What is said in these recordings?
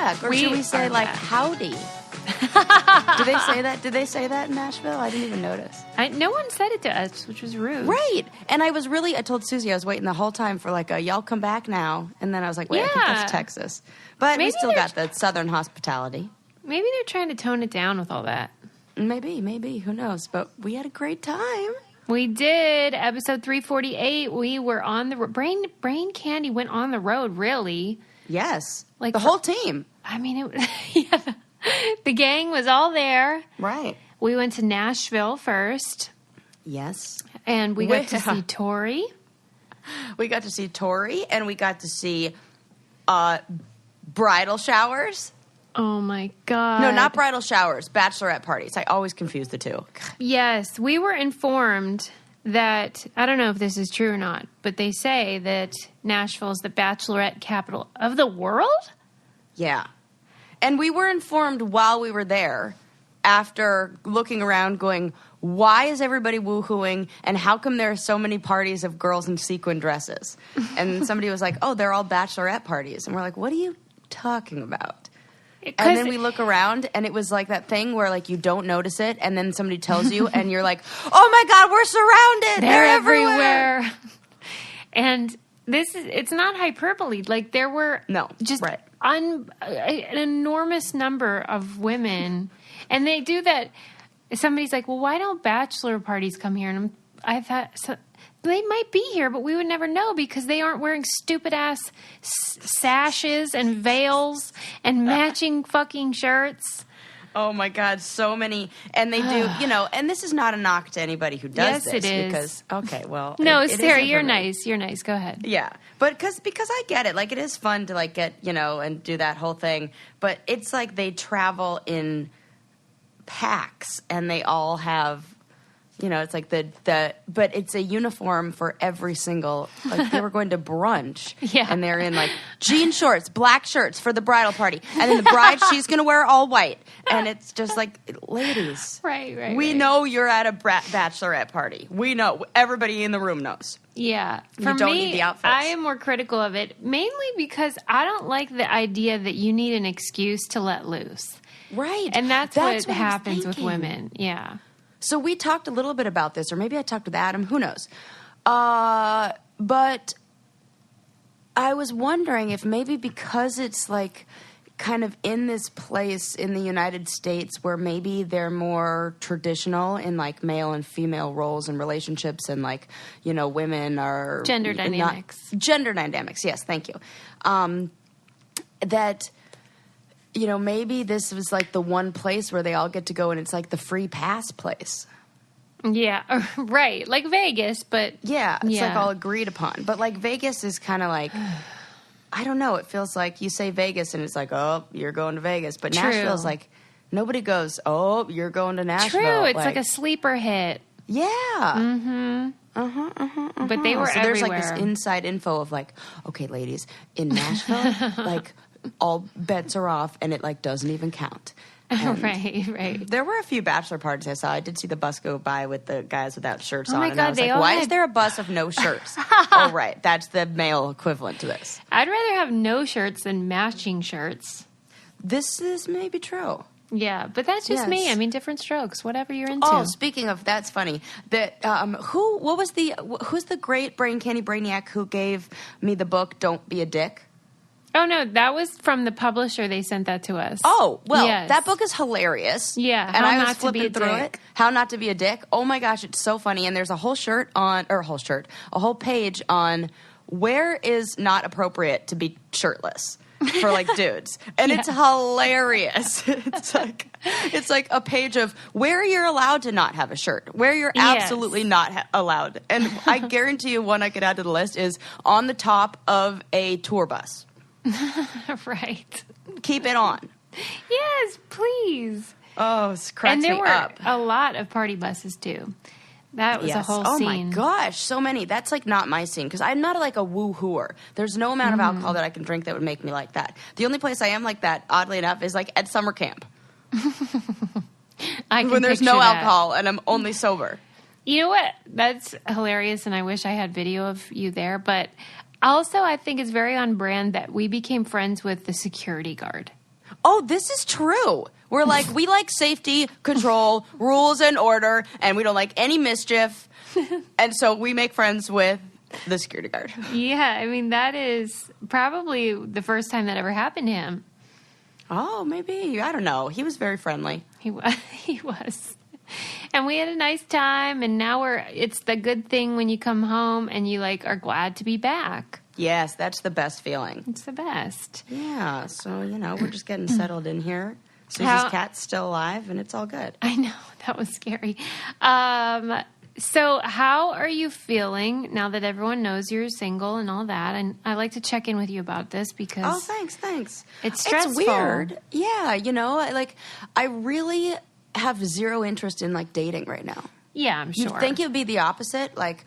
back. Or should we say, like, back. howdy? Did they say that? Did they say that in Nashville? I didn't even notice. No one said it to us, which was rude. Right. And I told Susie I was waiting the whole time for like y'all come back now. And then I was like, wait, I think that's Texas. But we still got the Southern hospitality. Maybe they're trying to tone it down with all that. Maybe. Who knows? But we had a great time. We did. Episode 348. We were on the Brain Candy went on the road, really. Yes. Like the whole team. I mean, the gang was all there. Right. We went to Nashville first. Yes. And we got to see Tori. We got to see Tori, and we got to see bridal showers. Oh, my God. No, not bridal showers. Bachelorette parties. I always confuse the two. Yes. We were informed that, I don't know if this is true or not, but they say that Nashville is the bachelorette capital of the world? Yeah. And we were informed while we were there, after looking around going, why is everybody woohooing, and how come there are so many parties of girls in sequin dresses? And somebody was like, oh, they're all bachelorette parties. And we're like, what are you talking about? And then we look around, and it was like that thing where, like, you don't notice it, and then somebody tells you, and you're like, oh, my God, we're surrounded. They're everywhere. And it's not hyperbole. Like, there were an enormous number of women. And they do that. Somebody's like, well, why don't bachelor parties come here? And I thought... They might be here, but we would never know because they aren't wearing stupid-ass sashes and veils and matching fucking shirts. Oh, my God, so many. And they do, and this is not a knock to anybody who does this. Yes, it is. Because, okay, well. No, Sarah, you're nice. You're nice. Go ahead. Yeah. But because I get it. Like, it is fun to, like, get, and do that whole thing. But it's like they travel in packs, and they all have... it's like but it's a uniform for every single, like they were going to brunch. Yeah. And they're in like jean shorts, black shirts for the bridal party. And then the bride, she's going to wear all white. And it's just like, ladies. Right. We know you're at a bachelorette party. We know. Everybody in the room knows. Yeah. You don't need the outfits. I am more critical of it, mainly because I don't like the idea that you need an excuse to let loose. Right. And that's what happens with women. Yeah. So we talked a little bit about this, or maybe I talked with Adam, who knows. But I was wondering if maybe because it's like kind of in this place in the United States where maybe they're more traditional in like male and female roles and relationships and like, women are... Gender dynamics. Gender dynamics, yes, thank you. That... maybe this was like the one place where they all get to go and it's like the free pass place. Yeah, right. Like Vegas, but... Yeah, it's like all agreed upon. But like Vegas is kind of like, I don't know, it feels like you say Vegas and it's like, oh, you're going to Vegas. But Nashville's like, nobody goes, oh, you're going to Nashville. True, it's like a sleeper hit. Yeah. Mm-hmm. But they were so everywhere. There's like this inside info of like, okay, ladies, in Nashville, like... all bets are off, and it, like, doesn't even count. And right. There were a few bachelor parties I saw. I did see the bus go by with the guys without shirts on. My and God, I was like, why is there a bus of no shirts? Oh, right. That's the male equivalent to this. I'd rather have no shirts than matching shirts. This is maybe true. Yeah, but that's just me. I mean, different strokes, whatever you're into. Oh, speaking of, that's funny. Who's the great Brain Candy Brainiac who gave me the book, Don't Be a Dick? Oh, no, that was from the publisher. They sent that to us. Oh, well, that book is hilarious. Yeah, and I was flipping through it. How Not to Be a Dick. Oh, my gosh, it's so funny. And there's a whole a whole page on where is not appropriate to be shirtless for, like, dudes. And it's hilarious. It's like a page of where you're allowed to not have a shirt, where you're absolutely not allowed. And I guarantee you one I could add to the list is on the top of a tour bus. Right. Keep it on. Yes, please. Oh, it cracks me up. And there were a lot of party buses, too. That was a whole scene. Oh, my gosh, so many. That's, like, not my scene, because I'm not, like, a woo-hooer. There's no amount of alcohol that I can drink that would make me like that. The only place I am like that, oddly enough, is, like, at summer camp. When there's no alcohol and I'm only sober. You know what? That's hilarious, and I wish I had video of you there, but... Also, I think it's very on brand that we became friends with the security guard. Oh, this is true. We're like, we like safety, control, rules, and order, and we don't like any mischief. And so we make friends with the security guard. Yeah, I mean, that is probably the first time that ever happened to him. Oh, maybe. I don't know. He was very friendly. He was. And we had a nice time, and now it's the good thing when you come home and you like are glad to be back. Yes, that's the best feeling. It's the best. Yeah, so, we're just getting settled in here. Susie's cat's still alive, and it's all good. I know. That was scary. So how are you feeling now that everyone knows you're single and all that? And I like to check in with you about this because... Oh, thanks. It's stressful. It's weird. Yeah, I really have zero interest in, dating right now. Yeah, I'm sure. You'd think it would be the opposite, I'm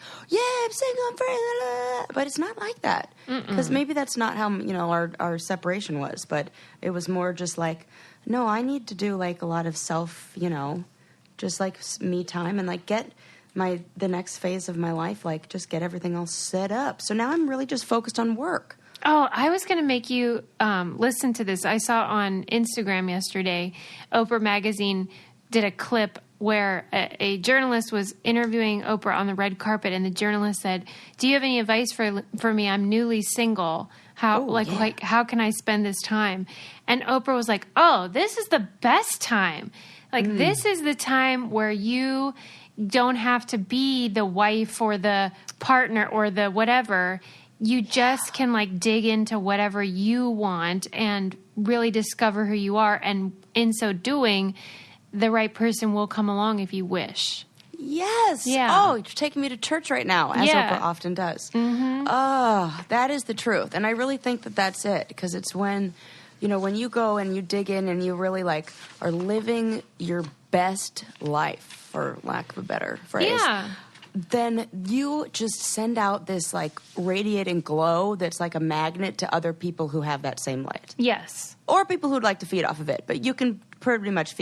single, I'm free, but it's not like that. Because maybe that's not how, our separation was, but it was more just no, I need to do, a lot of self, just, me time and, get... the next phase of my life, just get everything all set up. So now I'm really just focused on work. Oh, I was going to make you listen to this. I saw on Instagram yesterday, Oprah Magazine did a clip where a journalist was interviewing Oprah on the red carpet, and the journalist said, "Do you have any advice for me? I'm newly single. How how can I spend this time?" And Oprah was like, "Oh, this is the best time. This is the time where you don't have to be the wife or the partner or the whatever. You just can dig into whatever you want and really discover who you are. And in so doing, the right person will come along if you wish." Yes. Yeah. Oh, you're taking me to church right now, as Oprah often does. Mm-hmm. Oh, that is the truth. And I really think that that's it, because it's when, when you go and you dig in and you really are living your best life, for lack of a better phrase, then you just send out this radiating glow that's like a magnet to other people who have that same light. Yes. Or people who'd like to feed off of it, but you can pretty much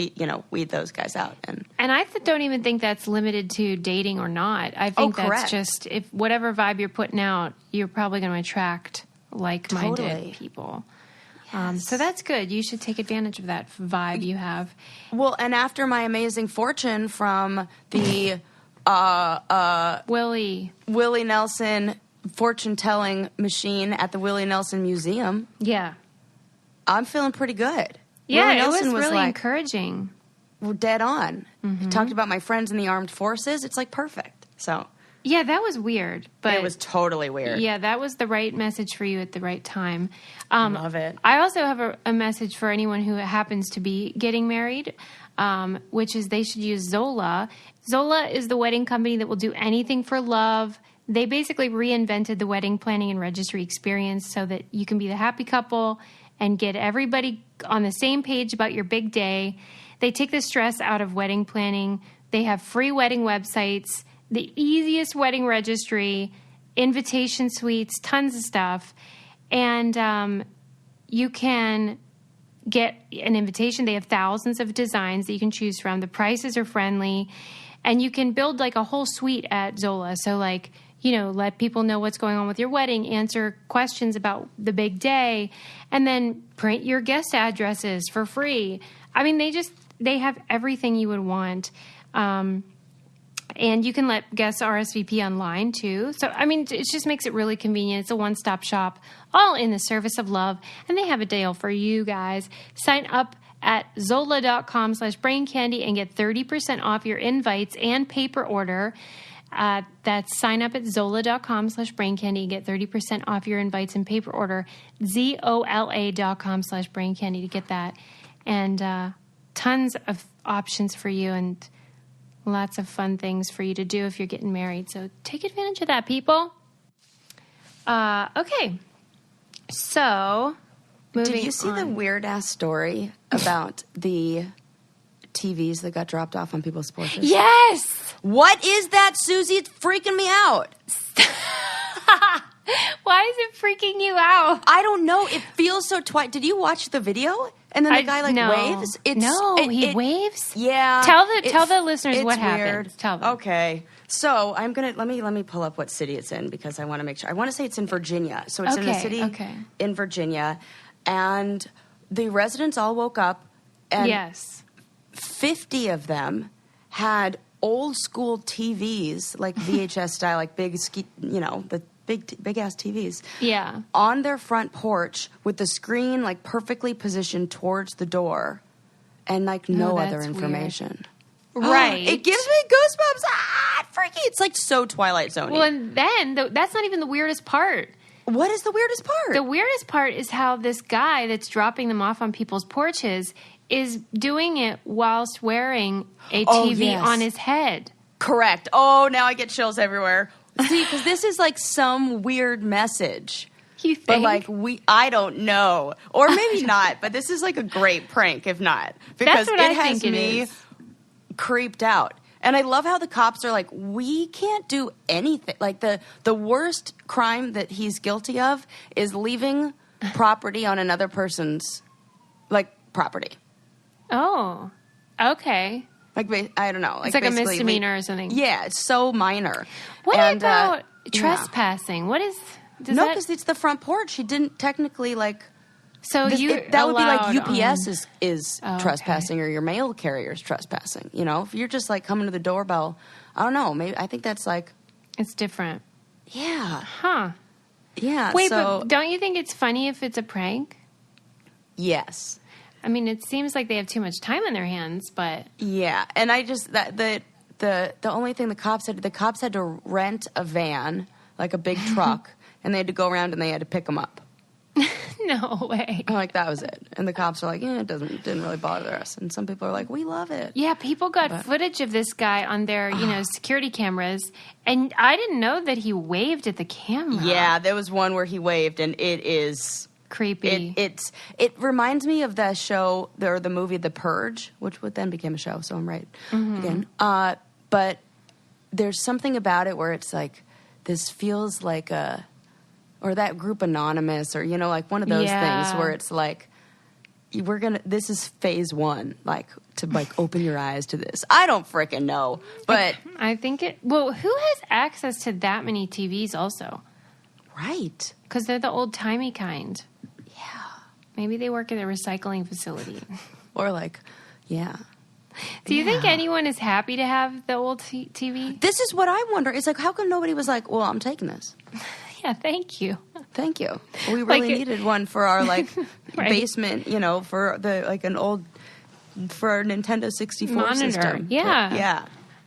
weed those guys out. And I don't even think that's limited to dating or not. I think that's just, if whatever vibe you're putting out, you're probably going to attract like-minded people. Yes. So that's good. You should take advantage of that vibe you have. Well, and after my amazing fortune from the Willie Nelson fortune-telling machine at the Willie Nelson Museum, I'm feeling pretty good. Yeah, Willie it Nelson was really encouraging. We're dead on. Mm-hmm. He talked about my friends in the armed forces. It's perfect. So... Yeah, that was weird. But it was totally weird. Yeah, that was the right message for you at the right time. Love it. I also have a message for anyone who happens to be getting married, which is they should use Zola. Zola is the wedding company that will do anything for love. They basically reinvented the wedding planning and registry experience so that you can be the happy couple and get everybody on the same page about your big day. They take the stress out of wedding planning. They have free wedding websites, the easiest wedding registry, invitation suites, tons of stuff. And you can get an invitation. They have thousands of designs that you can choose from. The prices are friendly. And you can build a whole suite at Zola. So let people know what's going on with your wedding, answer questions about the big day, and then print your guest addresses for free. I mean, they have everything you would want. And you can let guests RSVP online, too. So, I mean, it just makes it really convenient. It's a one-stop shop, all in the service of love. And they have a deal for you guys. Sign up at Zola.com/braincandy and get 30% off your invites and paper order. That's sign up at Zola.com/braincandy and get 30% off your invites and paper order. ZOLA.com/braincandy to get that. And tons of options for you and lots of fun things for you to do if you're getting married. So take advantage of that, people. Okay. So, did you see the weird-ass story about the TVs that got dropped off on people's porches? Yes! What is that, Susie? It's freaking me out. Why is it freaking you out? I don't know. It feels so Did you watch the video? And then the guy waves. He waves. Yeah. Tell the listeners what happened. Weird. Tell them. Okay. So I'm gonna let me pull up what city it's in because I want to make sure. I want to say it's in Virginia. So it's in a city in Virginia, and the residents all woke up, and yes, 50 of them had old school TVs, like VHS style, like big, the big ass TVs. Yeah. On their front porch with the screen like perfectly positioned towards the door, and like no other information. Weird. Right. It gives me goosebumps. Freaky. It's like so Twilight Zone-y. Well, and then that's not even the weirdest part. What is the weirdest part? The weirdest part is how this guy that's dropping them off on people's porches is doing it whilst wearing a TV on his head. Correct. Oh, now I get chills everywhere. See, because this is like some weird message. You think? But like I don't know. Or maybe not, but this is like a great prank if not. Because it has me creeped out. And I love how the cops are like, we can't do anything. Like the worst crime that he's guilty of is leaving property on another person's property. Oh, okay. Like, I don't know. It's like a misdemeanor or something. Yeah, it's so minor. What about trespassing? Yeah. What is... because it's the front porch. He didn't technically, So that would be like UPS is trespassing or your mail carrier is trespassing. You know? If you're just, coming to the doorbell, I don't know. Maybe I think that's, It's different. Yeah. Huh. Yeah, Wait, but don't you think it's funny if it's a prank? Yes. I mean, it seems like they have too much time on their hands, but... Yeah, and I just... the only thing the cops had to rent a van, like a big truck, and they had to go around and they had to pick them up. No way. That was it. And the cops are like, it didn't really bother us. And some people are like, we love it. Yeah, people got footage of this guy on their, security cameras, and I didn't know that he waved at the camera. Yeah, there was one where he waved, and it is... creepy. It reminds me of the show or the movie The Purge, which then became a show, so I'm right again. But there's something about it where it's like this feels like or that group Anonymous, or one of those things where it's like this is phase one, to open your eyes to this. I don't frickin' know, but I think who has access to that many TVs also? Right. Because they're the old-timey kind. Yeah. Maybe they work at a recycling facility. Or yeah. Do you think anyone is happy to have the old TV? This is what I wonder. It's how come nobody was like, well, I'm taking this. Yeah, thank you. Thank you. We really needed one for our right. basement, for the an old, for our Nintendo 64 monitor. System. Yeah.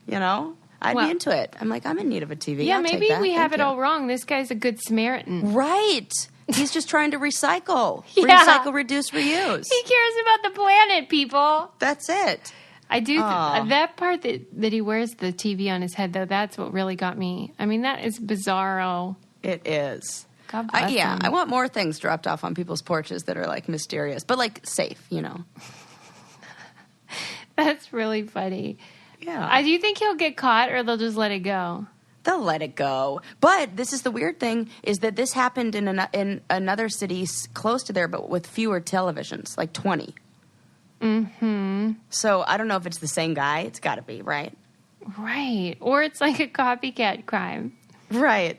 Yeah. I'd be into it. I'm in need of a TV. Yeah, I'll maybe we have it all wrong. This guy's a good Samaritan. Right. He's just trying to recycle. Yeah. Recycle, reduce, reuse. He cares about the planet, people. That's it. I do. That part that he wears the TV on his head, though, that's what really got me. I mean, that is bizarro. It is. God bless him. I want more things dropped off on people's porches that are, mysterious, but, safe, That's really funny. Yeah. Do you think he'll get caught, or they'll just let it go? They'll let it go. But this is the weird thing, is that this happened in another city close to there, but with fewer televisions, 20. Mm-hmm. So I don't know if it's the same guy. It's got to be, right? Right. Or it's a copycat crime. Right.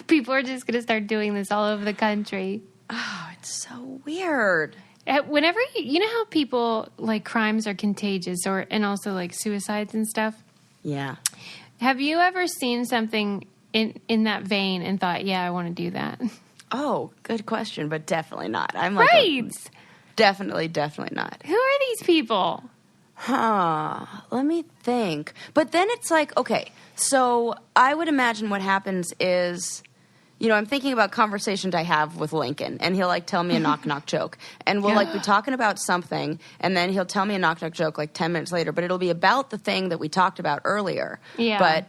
People are just going to start doing this all over the country. Oh, it's so weird. Whenever you know how people crimes are contagious, and also suicides and stuff. Yeah. Have you ever seen something in that vein and thought, yeah, I want to do that? Oh, good question, but definitely not. I'm right. Definitely not. Who are these people? Let me think. But then it's okay. So I would imagine what happens is, I'm thinking about conversations I have with Lincoln, and he'll tell me a knock-knock joke. And we'll be talking about something, and then he'll tell me a knock-knock joke 10 minutes later, but it'll be about the thing that we talked about earlier. Yeah. But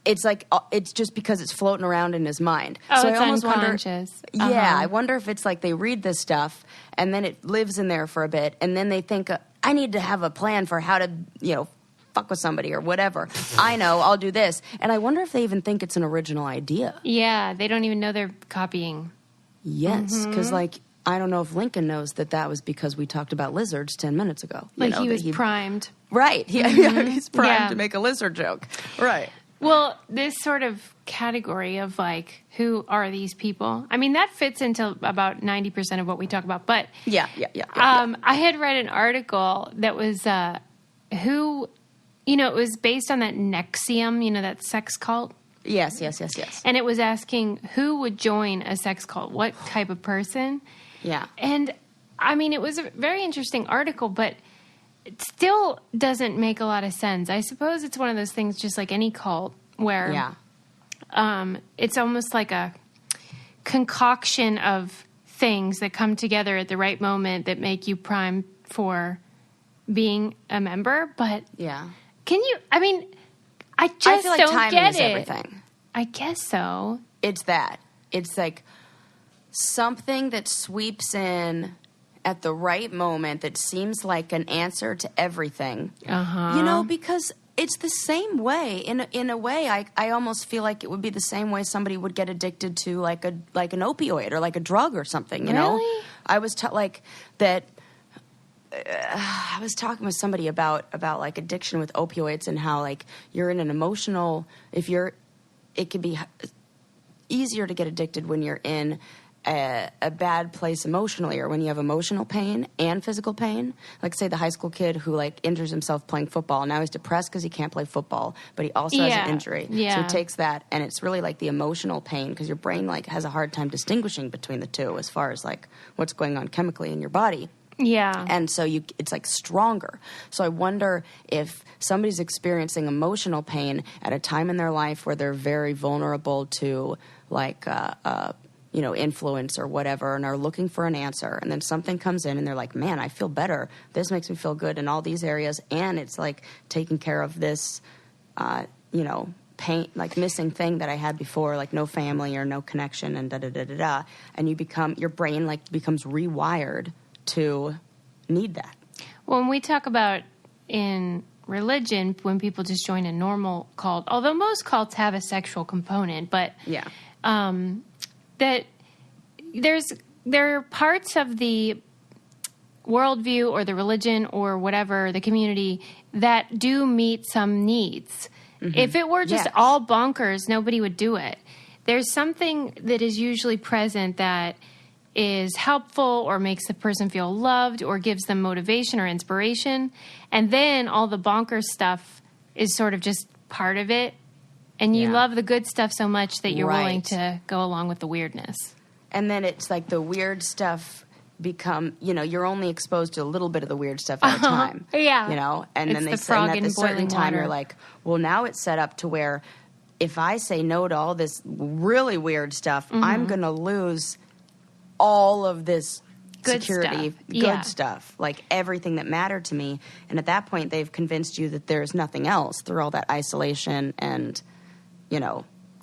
it's it's just because it's floating around in his mind. Oh, so it's I almost unconscious. Wonder, yeah, I wonder if it's they read this stuff, and then it lives in there for a bit, and then they think, I need to have a plan for how to, fuck with somebody or whatever. I know, I'll do this. And I wonder if they even think it's an original idea. Yeah, they don't even know they're copying. Yes, because I don't know if Lincoln knows that was because we talked about lizards 10 minutes ago. He was primed. Right. He's primed to make a lizard joke. Right. Well, this sort of category of like, who are these people? I mean, that fits into about 90% of what we talk about. But yeah. I had read an article that was who, it was based on that NXIVM, that sex cult. Yes. And it was asking who would join a sex cult, what type of person. Yeah. And I mean, it was a very interesting article, but it still doesn't make a lot of sense. I suppose it's one of those things, just like any cult, where it's almost like a concoction of things that come together at the right moment that make you prime for being a member. But can you? I mean, I feel like don't timing get is everything. I guess so. It's that. It's like something that sweeps in at the right moment that seems like an answer to everything. Because it's the same way. In a way, I almost feel like it would be the same way somebody would get addicted to like an opioid or like a drug or something. You know, I was that. I was talking with somebody about like addiction with opioids and how like you're in an emotional. It can be easier to get addicted when you're in a bad place emotionally, or when you have emotional pain and physical pain. Like, say, the high school kid who like injures himself playing football. Now he's depressed because he can't play football, but he also has an injury. So he takes that, and it's really like the emotional pain, because your brain like has a hard time distinguishing between the two as far as like what's going on chemically in your body. Yeah. And so it's like stronger. So I wonder if somebody's experiencing emotional pain at a time in their life where they're very vulnerable to like influence or whatever, and are looking for an answer, and then something comes in and they're like, man, I feel better. This makes me feel good in all these areas, and it's like taking care of this, pain, like missing thing that I had before, like no family or no connection, and da-da-da-da-da. And your brain like becomes rewired to need that. When we talk about in religion, when people just join a normal cult, although most cults have a sexual component, but that there are parts of the worldview or the religion or whatever, the community, that do meet some needs. Mm-hmm. If it were just all bonkers, nobody would do it. There's something that is usually present that is helpful or makes the person feel loved or gives them motivation or inspiration. And then all the bonkers stuff is sort of just part of it. And you love the good stuff so much that you're willing to go along with the weirdness. And then it's like the weird stuff you're only exposed to a little bit of the weird stuff at a time. Yeah. And it's then they say at a certain time you're like, well, now it's set up to where if I say no to all this really weird stuff, I'm going to lose all of this security, good stuff, like everything that mattered to me. And at that point, they've convinced you that there's nothing else through all that isolation and,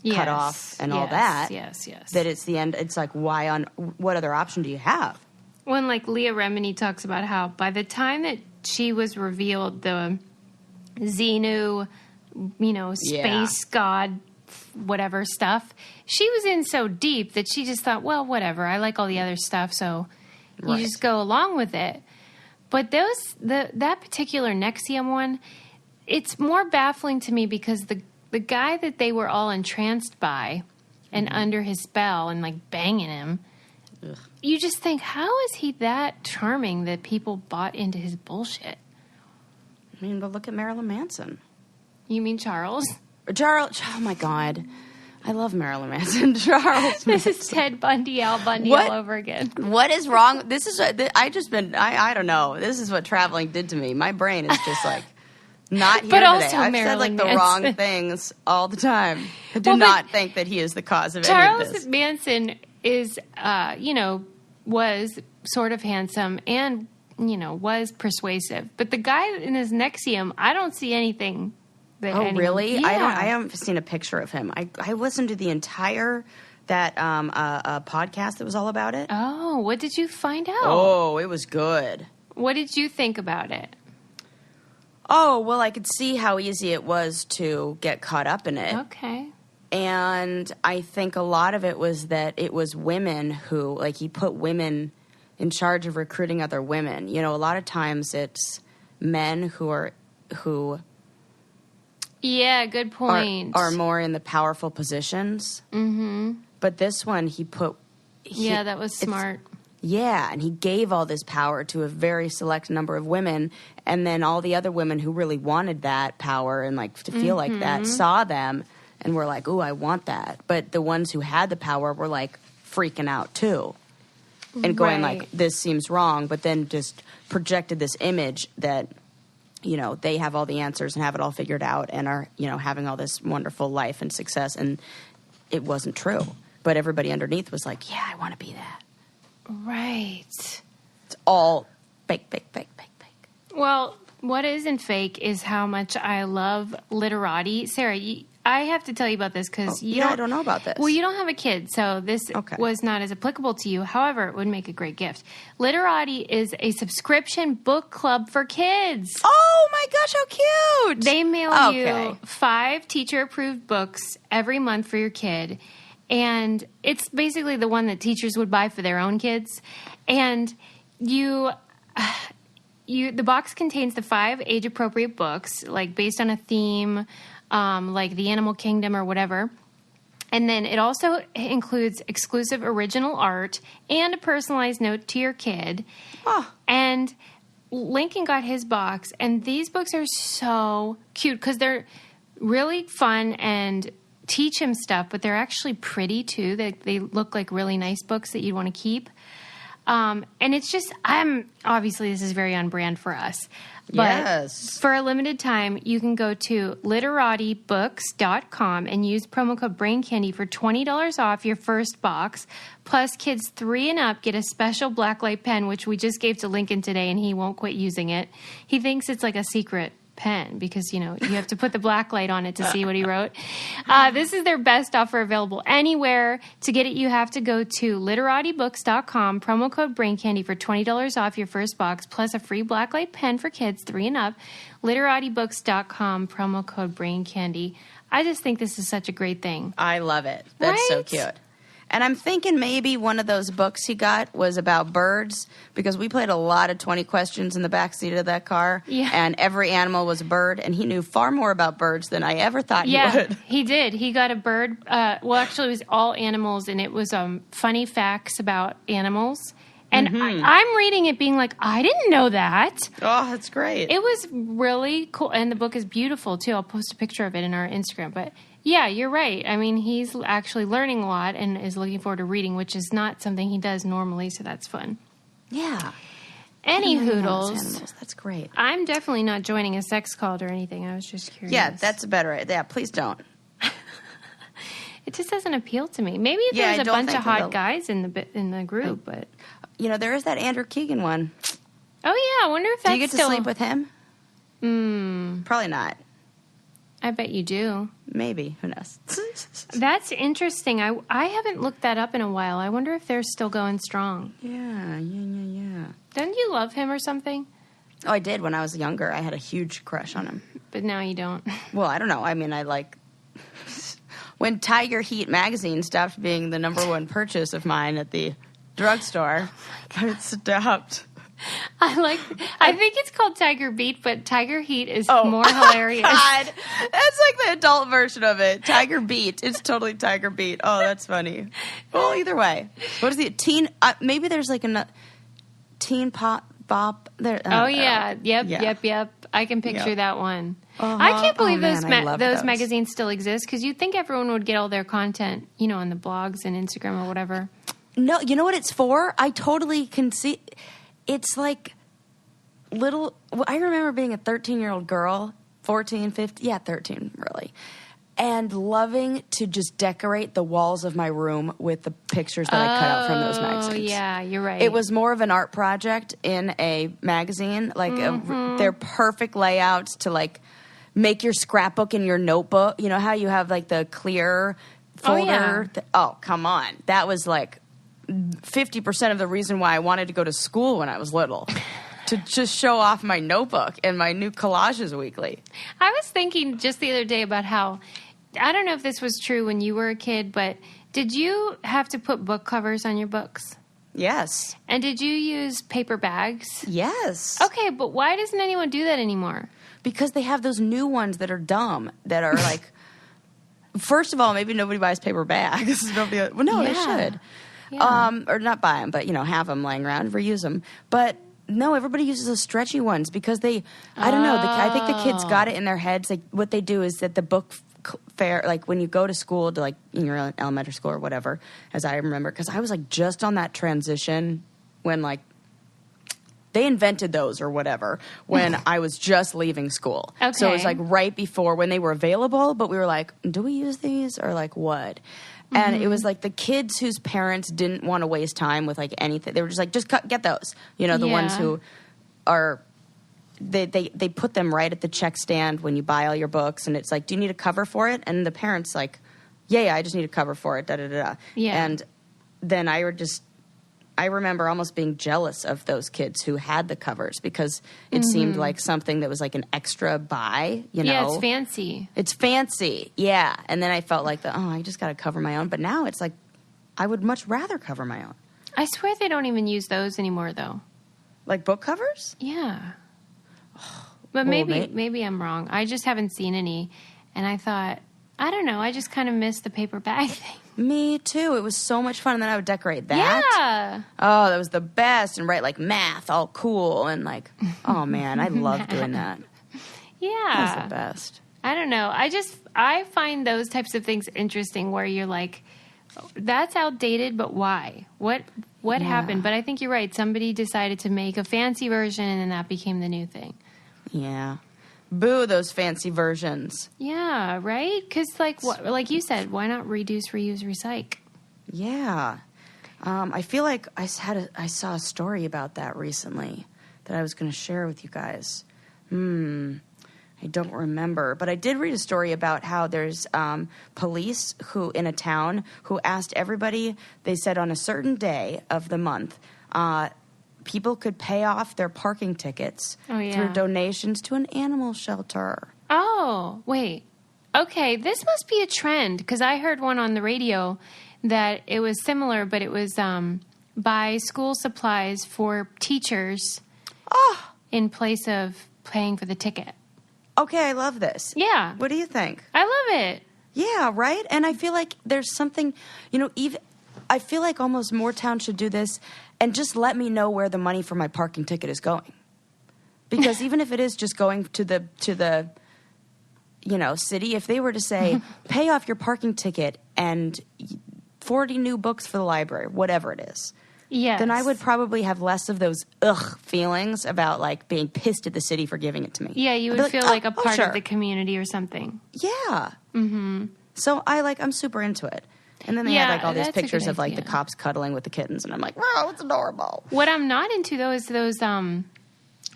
cut off and all that. Yes. That it's the end. It's like, what other option do you have? When like Leah Remini talks about how by the time that she was revealed the Xenu, space god, whatever stuff, she was in so deep that she just thought, well, whatever, I like all the other stuff, so you just go along with it. But that particular NXIVM one, it's more baffling to me because the guy that they were all entranced by and under his spell and like banging him, you just think, how is he that charming that people bought into his bullshit? I mean, but look at Marilyn Manson. You mean Charles? Oh my God. I love Marilyn Manson. Charles Manson. This is Ted Bundy, Al Bundy all over again. What is wrong? This is, I don't know. This is what traveling did to me. My brain is just like, not here but today. Also I've Marilyn said like the Manson. wrong things all the time. I do not think that he is the cause of Charles any of this. Manson is, was sort of handsome and, was persuasive. But the guy in his NXIVM, I don't see anything. Really? Yeah. I haven't seen a picture of him. I listened to the entire podcast that was all about it. Oh, what did you find out? Oh, it was good. What did you think about it? Oh, well, I could see how easy it was to get caught up in it. Okay. And I think a lot of it was that it was women who, like, he put women in charge of recruiting other women. A lot of times it's men who Yeah, good point. Are more in the powerful positions. Mm-hmm. But this one, yeah, that was smart. Yeah, and he gave all this power to a very select number of women, and then all the other women who really wanted that power and like to feel like that saw them and were like, "Ooh, I want that." But the ones who had the power were like freaking out too, and going like, "This seems wrong," but then just projected this image that, you know, they have all the answers and have it all figured out and are, you know, having all this wonderful life and success, and it wasn't true. But everybody underneath was like, "Yeah, I want to be that." Right. It's all fake. Well, what isn't fake is how much I love literati. Sarah, I have to tell you about this because I don't know about this. Well, you don't have a kid, so this was not as applicable to you. However, it would make a great gift. Literati is a subscription book club for kids. Oh my gosh, how cute! They mail you 5 teacher-approved books every month for your kid. And it's basically the one that teachers would buy for their own kids. And the box contains the 5 age-appropriate books, like based on a theme, like the Animal Kingdom or whatever. And then it also includes exclusive original art and a personalized note to your kid. Oh. And Lincoln got his box, and these books are so cute because they're really fun and teach him stuff, but they're actually pretty too. They look like really nice books that you want to keep. And it's just, obviously this is very on brand for us. But yes. For a limited time, you can go to literatibooks.com and use promo code BRAINCANDY for $20 off your first box. Plus, kids 3 and up get a special blacklight pen, which we just gave to Lincoln today, and he won't quit using it. He thinks it's like a secret pen because, you know, you have to put the black light on it to see what he wrote. This is their best offer available anywhere. To get it, you have to go to literatibooks.com, promo code BRAINCANDY for $20 off your first box, plus a free blacklight pen for kids 3 and up. literatibooks.com, promo code BRAINCANDY. I just think this is such a great thing. I love it. That's so cute. And I'm thinking maybe one of those books he got was about birds, because we played a lot of 20 questions in the backseat of that car. Yeah. And every animal was a bird, and he knew far more about birds than I ever thought he would. Yeah, he did. He got a bird. Well, actually, it was all animals, and it was funny facts about animals. And I'm reading it being like, I didn't know that. Oh, that's great. It was really cool. And the book is beautiful, too. I'll post a picture of it in our Instagram. But yeah, you're right. I mean, he's actually learning a lot and is looking forward to reading, which is not something he does normally, so that's fun. Yeah. Any hoodles. That's great. I'm definitely not joining a sex cult or anything. I was just curious. Yeah, that's a better idea. Yeah, please don't. It just doesn't appeal to me. Maybe if there's a bunch of hot guys in the group, but... You know, there is that Andrew Keegan one. Oh, yeah. I wonder if that's Do you get to sleep with him? Probably not. I bet you do. Maybe. Who knows? That's interesting. I haven't looked that up in a while. I wonder if they're still going strong. Yeah. Don't you love him or something? Oh, I did when I was younger. I had a huge crush on him. But now you don't. Well, I don't know. I mean, I like... When Tiger Heat magazine stopped being the number one purchase of mine at the drugstore, it stopped. I think it's called Tiger Beat, but Tiger Heat is more hilarious. God. That's like the adult version of it. Tiger Beat. It's totally Tiger Beat. Oh, that's funny. Well, either way. What is it? Teen... maybe there's like a Teen Pop Bop. There. Oh, yeah. Yep. I can picture that one. I can't believe those magazines still exist, because you'd think everyone would get all their content, you know, on the blogs and Instagram or whatever. No, you know what it's for? I totally can see. It's like little... I remember being a 13-year-old girl, 14, 15... Yeah, 13, really. And loving to just decorate the walls of my room with the pictures that I cut out from those magazines. Oh, yeah, you're right. It was more of an art project in a magazine. Like, they're perfect layouts to, like, make your scrapbook in your notebook. You know how you have, like, the clear folder? Oh, come on. That was, like... 50% of the reason why I wanted to go to school when I was little, to just show off my notebook and my new collages weekly. I was thinking just the other day about how, I don't know if this was true when you were a kid, but did you have to put book covers on your books? Yes. And did you use paper bags? Yes. Okay, but why doesn't anyone do that anymore? Because they have those new ones that are dumb, that are like, first of all, maybe nobody buys paper bags. They should. Yeah. Or not buy them, but, have them laying around, reuse them. But no, everybody uses those stretchy ones because I don't know, I think the kids got it in their heads. Like, what they do is that the book fair, like when you go to school, to like in your elementary school or whatever, as I remember, because I was like just on that transition when like they invented those or whatever when I was just leaving school. Okay. So it was like right before when they were available, but we were like, do we use these or like what? And it was like the kids whose parents didn't want to waste time with like anything. They were just like, get those. The ones who are, they put them right at the check stand when you buy all your books. And it's like, do you need a cover for it? And the parents like, yeah, I just need a cover for it. Da-da-da-da. Yeah. And then I remember almost being jealous of those kids who had the covers because it seemed like something that was like an extra buy, Yeah, it's fancy. It's fancy, yeah. And then I felt like, I just got to cover my own. But now it's like, I would much rather cover my own. I swear they don't even use those anymore, though. Like book covers? Yeah. But maybe I'm wrong. I just haven't seen any. And I thought, I don't know, I just kind of missed the paper bag thing. Me too. It was so much fun. And then I would decorate that. Yeah. Oh, that was the best. And write like math, all cool. And like, oh man, I love doing that. Yeah. That was the best. I don't know. I find those types of things interesting where you're like, that's outdated, but why? What happened? But I think you're right. Somebody decided to make a fancy version and then that became the new thing. Yeah. Boo those fancy versions. Yeah, right? Because, like you said, why not reduce, reuse, recycle? Yeah. I feel like I saw a story about that recently that I was going to share with you guys. I don't remember. But I did read a story about how there's police who in a town who asked everybody, they said on a certain day of the month, people could pay off their parking tickets through donations to an animal shelter. Oh, wait. Okay, this must be a trend because I heard one on the radio that it was similar, but it was buy school supplies for teachers in place of paying for the ticket. Okay, I love this. Yeah. What do you think? I love it. Yeah, right? And I feel like there's something, I feel like almost more towns should do this and just let me know where the money for my parking ticket is going. Because even if it is just going to the city, if they were to say, pay off your parking ticket and 40 new books for the library, whatever it is, then I would probably have less of those feelings about like being pissed at the city for giving it to me. Yeah, you would feel like a part of the community or something. Yeah. Mm-hmm. So I'm super into it. And then they had like all these pictures of like the cops cuddling with the kittens, and I'm like, wow, it's adorable. What I'm not into though is those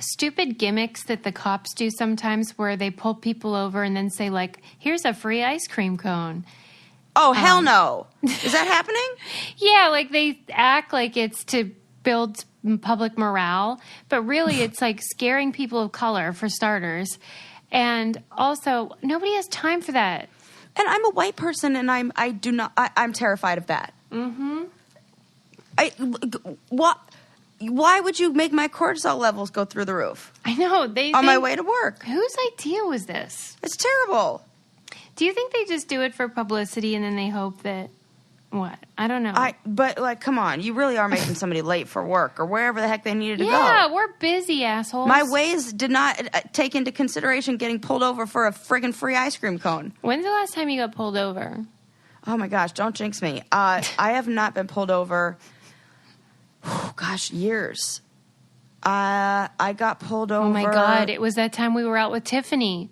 stupid gimmicks that the cops do sometimes, where they pull people over and then say like, "Here's a free ice cream cone." Oh hell no! Is that happening? Yeah, like they act like it's to build public morale, but really it's like scaring people of color for starters, and also nobody has time for that. And I'm a white person, and I'm terrified of that. Mm-hmm. Why would you make my cortisol levels go through the roof? I know. On my way to work. Whose idea was this? It's terrible. Do you think they just do it for publicity, and then they hope that... What? I don't know. But, like, come on. You really are making somebody late for work or wherever the heck they needed to go. Yeah, we're busy, assholes. My ways did not take into consideration getting pulled over for a friggin' free ice cream cone. When's the last time you got pulled over? Oh, my gosh. Don't jinx me. I have not been pulled over, years. I got pulled over. Oh, my God. It was that time we were out with Tiffany.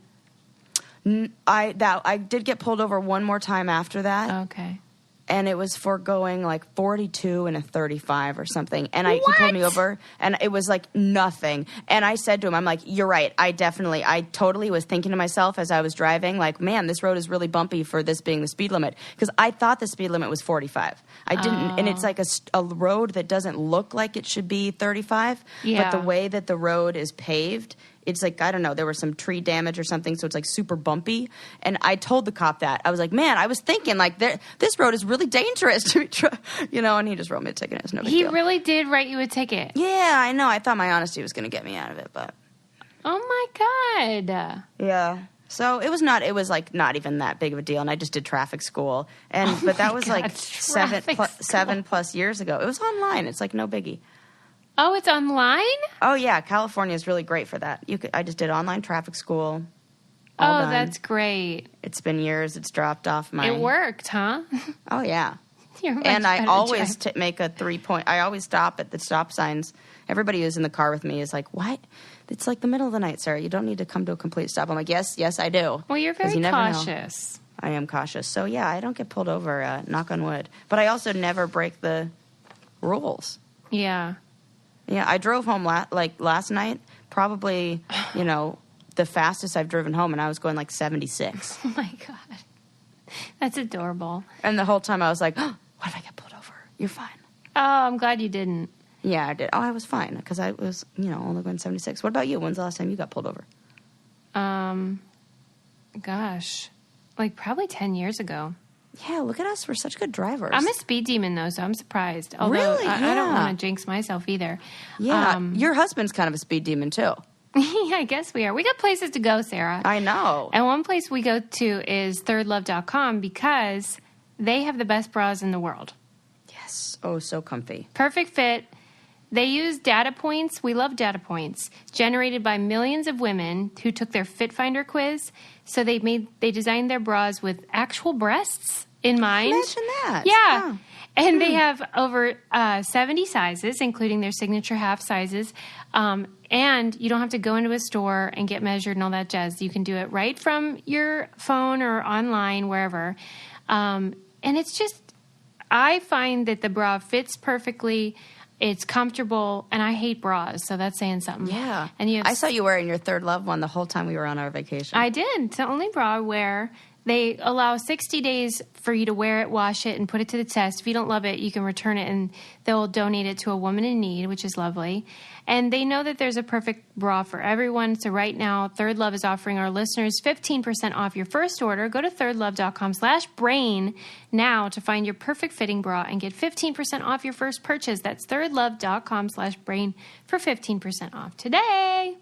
I did get pulled over one more time after that. Okay. And it was for going like 42 and a 35 or something. And he pulled me over, and it was like nothing. And I said to him, I'm like, you're right. I totally was thinking to myself as I was driving, like, man, this road is really bumpy for this being the speed limit. Because I thought the speed limit was 45. I didn't. And it's like a road that doesn't look like it should be 35. Yeah. But the way that the road is paved, it's like, I don't know, there was some tree damage or something, so it's like super bumpy. And I told the cop that. I was like, man, I was thinking, like, this road is really dangerous to be, and he just wrote me a ticket. It was no big deal. He really did write you a ticket. Yeah, I know. I thought my honesty was going to get me out of it, but Oh my God. Yeah. So it was not even that big of a deal. And I just did traffic school. But that was like 7+ years ago. It was online. It's like no biggie. Oh, it's online? Oh yeah. California is really great for that. I just did online traffic school. Oh, that's great. It's been years. It's dropped off my... It worked, huh? Oh, yeah. And I always make a 3-point... I always stop at the stop signs. Everybody who's in the car with me is like, what? It's like the middle of the night, Sarah. You don't need to come to a complete stop. I'm like, yes, I do. Well, you're very cautious. I am cautious. So, yeah, I don't get pulled over, knock on wood. But I also never break the rules. Yeah. Yeah, I drove home last night, probably, the fastest I've driven home, and I was going like 76. Oh, my God. That's adorable. And the whole time I was like, oh, what if I get pulled over? You're fine. Oh, I'm glad you didn't. Yeah, I did. Oh, I was fine because I was, only going 76. What about you? When's the last time you got pulled over? Gosh, like probably 10 years ago. Yeah, look at us. We're such good drivers. I'm a speed demon, though, so I'm surprised. Although really? I don't want to jinx myself either. Yeah, your husband's kind of a speed demon, too. Yeah, I guess we are. We got places to go, Sarah. I know. And one place we go to is thirdlove.com because they have the best bras in the world. Yes. Oh, so comfy. Perfect fit. They use data points. We love data points generated by millions of women who took their Fit Finder quiz. So they designed their bras with actual breasts in mind. Imagine that. Yeah. And they have over 70 sizes, including their signature half sizes. And you don't have to go into a store and get measured and all that jazz. You can do it right from your phone or online, wherever. And it's just, I find that the bra fits perfectly. It's comfortable, and I hate bras, so that's saying something. Yeah. And I saw you wearing your Third Love one the whole time we were on our vacation. I did. It's the only bra I wear. They allow 60 days for you to wear it, wash it, and put it to the test. If you don't love it, you can return it, and they'll donate it to a woman in need, which is lovely. And they know that there's a perfect bra for everyone. So right now, Third Love is offering our listeners 15% off your first order. Go to thirdlove.com/brain now to find your perfect fitting bra and get 15% off your first purchase. That's thirdlove.com/brain for 15% off today.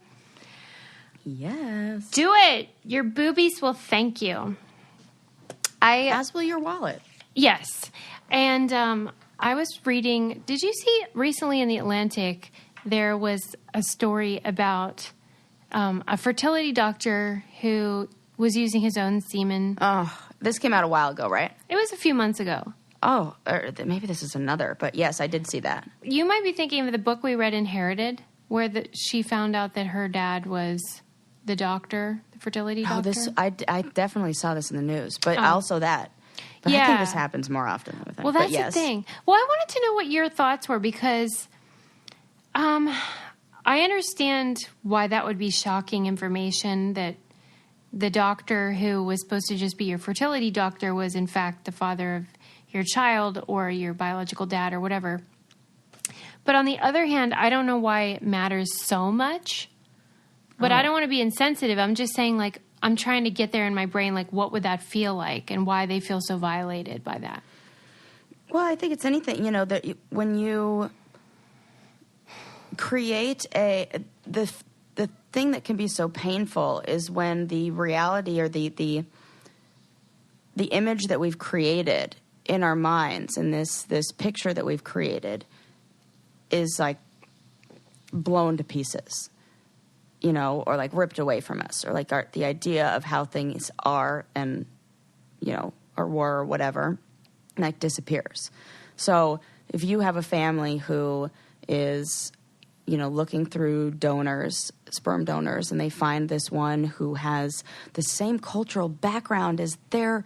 Yes. Do it. Your boobies will thank you. As will your wallet. Yes. And I was reading, did you see recently in The Atlantic, there was a story about a fertility doctor who was using his own semen. Oh, this came out a while ago, right? It was a few months ago. Oh, or maybe this is another, but yes, I did see that. You might be thinking of the book we read, Inherited, where she found out that her dad was the doctor, the fertility doctor. I definitely saw this in the news, but also that. But I think this happens more often. Well, that's the thing. Well, I wanted to know what your thoughts were because I understand why that would be shocking information that the doctor who was supposed to just be your fertility doctor was in fact the father of your child or your biological dad or whatever. But on the other hand, I don't know why it matters so much. But I don't want to be insensitive. I'm just saying, like, I'm trying to get there in my brain, like, what would that feel like and why they feel so violated by that? Well, I think it's anything, that when you create the thing that can be so painful is when the reality or the image that we've created in our minds and this picture that we've created is, like, blown to pieces. Or like ripped away from us, or like the idea of how things are and, or were or whatever, like disappears. So if you have a family who is, looking through sperm donors, and they find this one who has the same cultural background as their,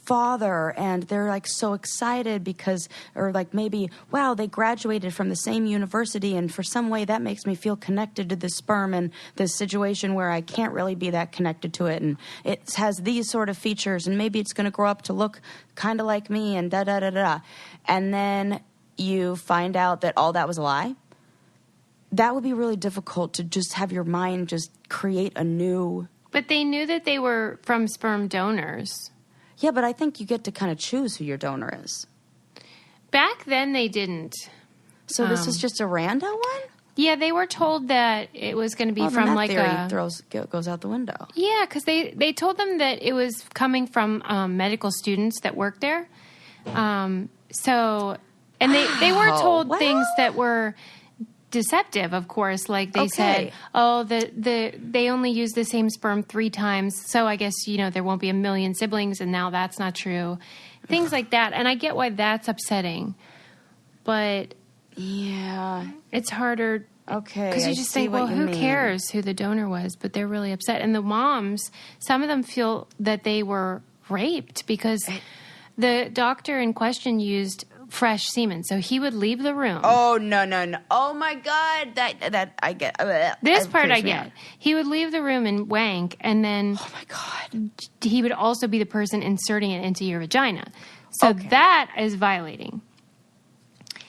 father, and they're like so excited because, or like maybe, wow, they graduated from the same university, and for some way that makes me feel connected to the sperm in this situation where I can't really be that connected to it, and it has these sort of features, and maybe it's going to grow up to look kind of like me, and da-da-da-da. And then you find out that all that was a lie. That would be really difficult to just have your mind just create a new... But they knew that they were from sperm donors. Yeah, but I think you get to kind of choose who your donor is. Back then, they didn't. So this is just a rando one? Yeah, they were told that it was going to be from like goes out the window. Yeah, because they told them that it was coming from medical students that worked there. And they were told things that were deceptive, of course. Like they said, they only use the same sperm 3 times, so I guess there won't be 1 million siblings, and now that's not true. Things like that, and I get why that's upsetting, but. Yeah. It's harder. Okay. Because you just think, well, who cares who the donor was? But they're really upset. And the moms, some of them feel that they were raped because the doctor in question used fresh semen. So he would leave the room. Oh, no. Oh, my God. That I get. This part I get. He would leave the room and wank, and then oh my God, he would also be the person inserting it into your vagina. So that is violating.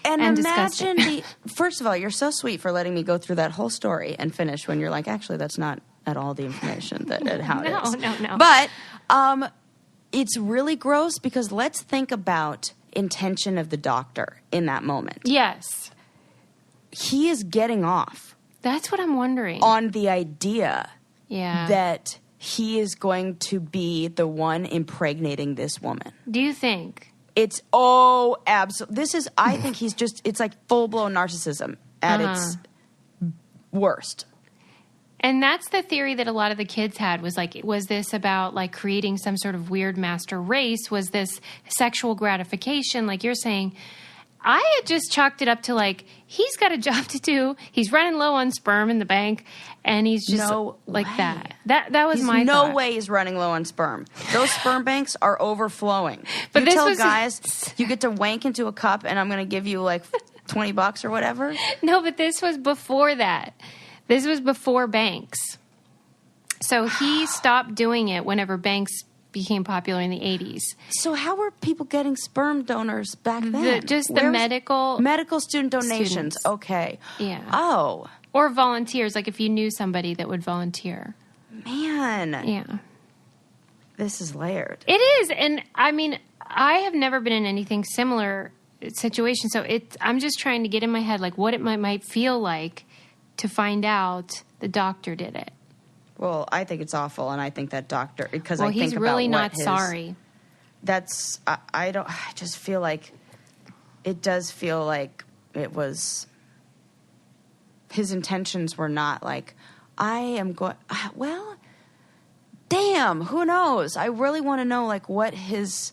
And imagine first of all, you're so sweet for letting me go through that whole story and finish when you're like, actually, that's not at all the information how it is. No. But it's really gross because let's think about intention of the doctor in that moment. Yes. He is getting off. That's what I'm wondering. On the idea that he is going to be the one impregnating this woman. Do you think? It's, absolutely. I think it's like full-blown narcissism at its worst. And that's the theory that a lot of the kids had was this about like creating some sort of weird master race? Was this sexual gratification? Like you're saying, I had just chalked it up to like, he's got a job to do. He's running low on sperm in the bank. And he's just that. That was my thought. No way he's running low on sperm. Those sperm banks are overflowing. But you tell guys, you get to wank into a cup and I'm going to give you like $20 or whatever. No, but this was before that. This was before banks. So he stopped doing it whenever banks became popular in the 80s. So how were people getting sperm donors back then? Medical student donations. Students. Okay. Yeah. Oh. Or volunteers, like if you knew somebody that would volunteer. Man. Yeah. This is layered. It is. And I mean, I have never been in anything similar situation. So I'm just trying to get in my head like what it might feel like to find out the doctor did it. Well, I think it's awful, and I think that doctor, because I think he's really not sorry. That's, I just feel like, it does feel like it was, his intentions were not like, I am going, well, damn, who knows? I really want to know, like, what his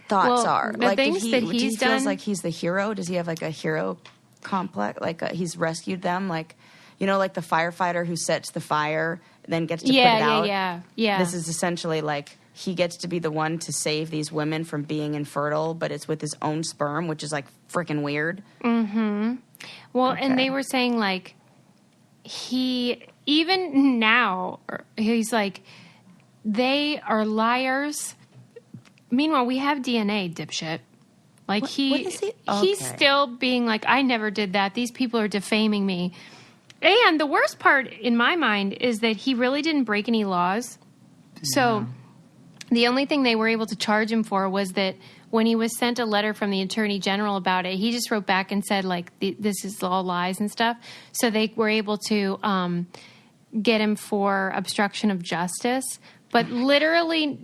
thoughts are. The like, things that he's done. Feels like he's the hero? Does he have, like, a hero complex? Like, he's rescued them? Like, like the firefighter who sets the fire, then gets to put it out? Yeah. This is essentially like, he gets to be the one to save these women from being infertile, but it's with his own sperm, which is, like, freaking weird. Mm-hmm. Well, and they were saying, like, even now, he's like, they are liars. Meanwhile, we have DNA, dipshit. Like, what is he? Okay. He's still being like, I never did that. These people are defaming me. And the worst part, in my mind, is that he really didn't break any laws. Yeah. So the only thing they were able to charge him for was that when he was sent a letter from the Attorney General about it, he just wrote back and said, like, this is all lies and stuff. So they were able to get him for obstruction of justice. But literally,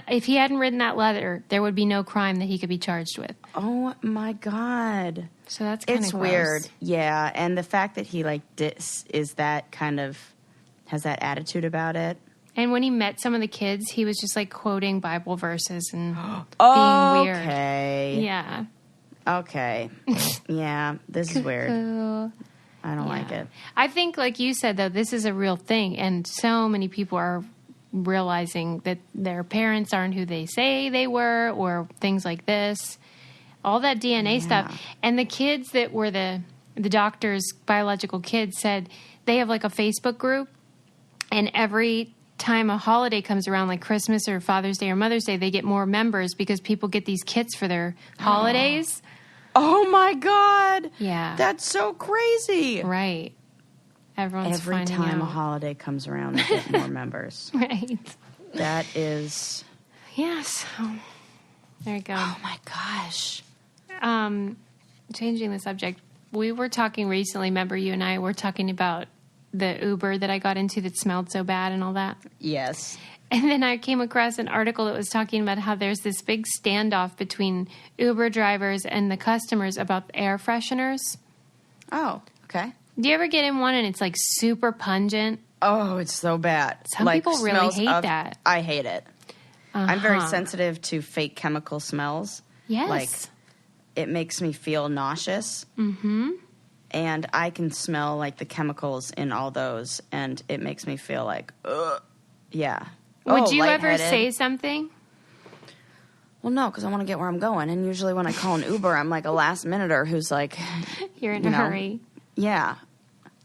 if he hadn't written that letter, there would be no crime that he could be charged with. Oh, my God. So that's kind of gross. It's weird. Yeah, and the fact that he, like, is that kind of, has that attitude about it. And when he met some of the kids, he was just, like, quoting Bible verses and being weird. Okay. Yeah. Okay. Yeah, this is weird. I don't like it. I think, like you said, though, this is a real thing, and so many people are realizing that their parents aren't who they say they were, or things like this. All that DNA stuff. And the kids that were the doctor's biological kids said they have, like, a Facebook group, and every time a holiday comes around, like Christmas or Father's Day or Mother's Day, they get more members because people get these kits for their holidays. Oh, my God. Yeah. That's so crazy. Right. Every time a holiday comes around, they get more members. Right. That is... Yes. There you go. Oh, my gosh. Changing the subject. we were talking recently, remember you and I were talking about the Uber that I got into that smelled so bad and all that? Yes. And then I came across an article that was talking about how there's this big standoff between Uber drivers and the customers about air fresheners. Oh, okay. Do you ever get in one and it's like super pungent? Oh, it's so bad. Some people really hate that. I hate it. I'm very sensitive to fake chemical smells. Yes. Like, it makes me feel nauseous. Mm-hmm. And I can smell, like, the chemicals in all those, and it makes me feel like, ugh. Yeah. Would you ever say something? Well, no, because I want to get where I'm going. And usually when I call an Uber, I'm like a last-minuter who's like... You're in a hurry. Yeah.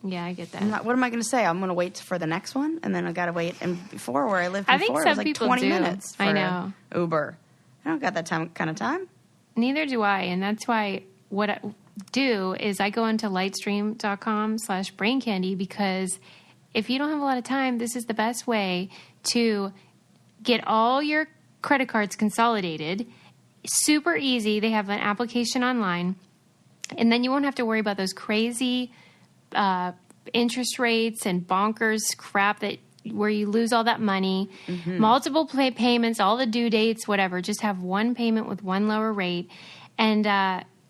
Yeah, I get that. What am I going to say? I'm going to wait for the next one, and then I got to wait. And before, where I lived before, I think it some was like people 20 do. minutes for I know. Uber. I don't got that kind of time. Neither do I, and that's why what I do is I go into lightstream.com/braincandy because if you don't have a lot of time, this is the best way to get all your credit cards consolidated. Super easy. They have an application online, and then you won't have to worry about those crazy interest rates and bonkers crap where you lose all that money, multiple payments, all the due dates, whatever. Just have one payment with one lower rate. And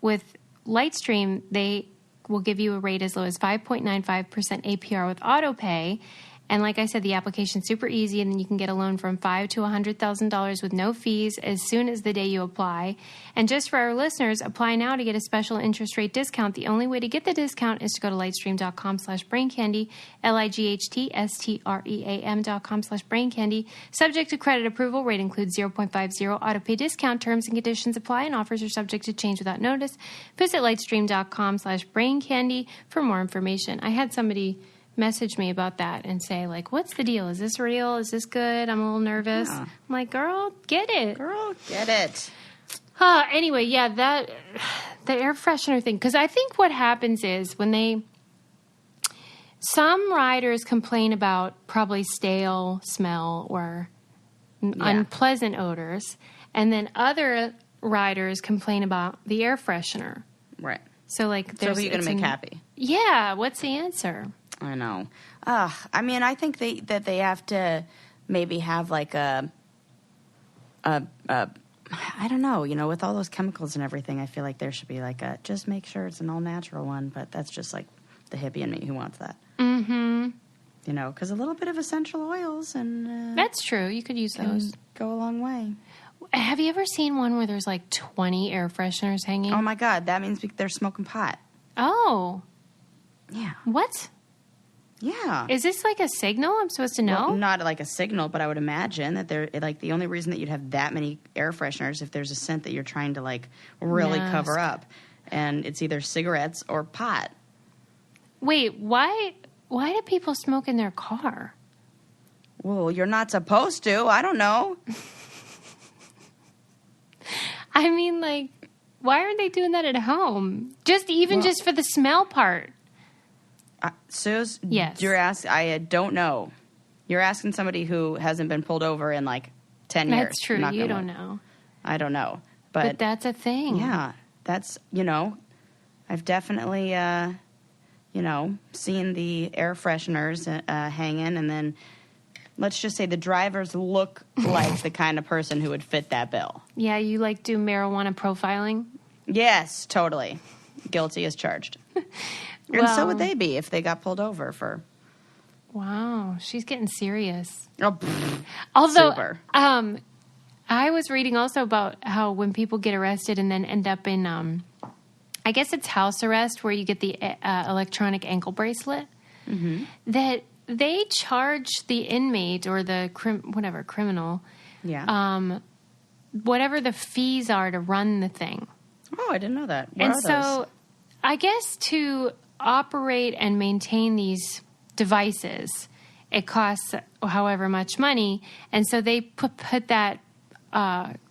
with Lightstream, they will give you a rate as low as 5.95% APR with auto pay. And like I said, the application's super easy, and then you can get a loan from $5,000 to $100,000 with no fees as soon as the day you apply. And just for our listeners, apply now to get a special interest rate discount. The only way to get the discount is to go to lightstream.com/braincandy, lightstream.com/braincandy. Subject to credit approval, rate includes 0.50 auto pay discount. Terms and conditions apply, and offers are subject to change without notice. Visit lightstream.com/braincandy for more information. I had somebody message me about that and say, like, what's the deal? Is this real? Is this good? I'm a little nervous. Yeah. I'm like, girl, get it. Girl, get it. Anyway, yeah, the air freshener thing. Because I think what happens is some riders complain about probably stale smell or unpleasant odors. And then other riders complain about the air freshener. Right. So, like, who are you going to make happy? Yeah. What's the answer? I know. I mean, I think that they have to maybe have like I don't know, with all those chemicals and everything, I feel like there should be like just make sure it's an all natural one, but that's just like the hippie in me who wants that. Mm-hmm. Because a little bit of essential oils and... that's true. You could use those. Go a long way. Have you ever seen one where there's like 20 air fresheners hanging? Oh my God, that means they're smoking pot. Oh. Yeah. What? Yeah. Is this like a signal I'm supposed to know? Well, not like a signal, but I would imagine that they're like the only reason that you'd have that many air fresheners if there's a scent that you're trying to like really cover up. And it's either cigarettes or pot. Wait, why do people smoke in their car? Well, you're not supposed to. I don't know. I mean, like, why aren't they doing that at home? Just for the smell part. Suze, yes. I don't know. You're asking somebody who hasn't been pulled over in like 10 years. That's true. You don't know. I don't know. But that's a thing. Yeah. That's, I've definitely, seen the air fresheners hanging, and then let's just say the drivers look like the kind of person who would fit that bill. Yeah, you like do marijuana profiling? Yes, totally. Guilty as charged. And so would they be if they got pulled over for... Wow, she's getting serious. Oh, although, super. I was reading also about how when people get arrested and then end up in, I guess it's house arrest where you get the electronic ankle bracelet, that they charge the inmate or the criminal, whatever the fees are to run the thing. Oh, I didn't know that. What are those? I guess to operate and maintain these devices, it costs however much money, and so they put that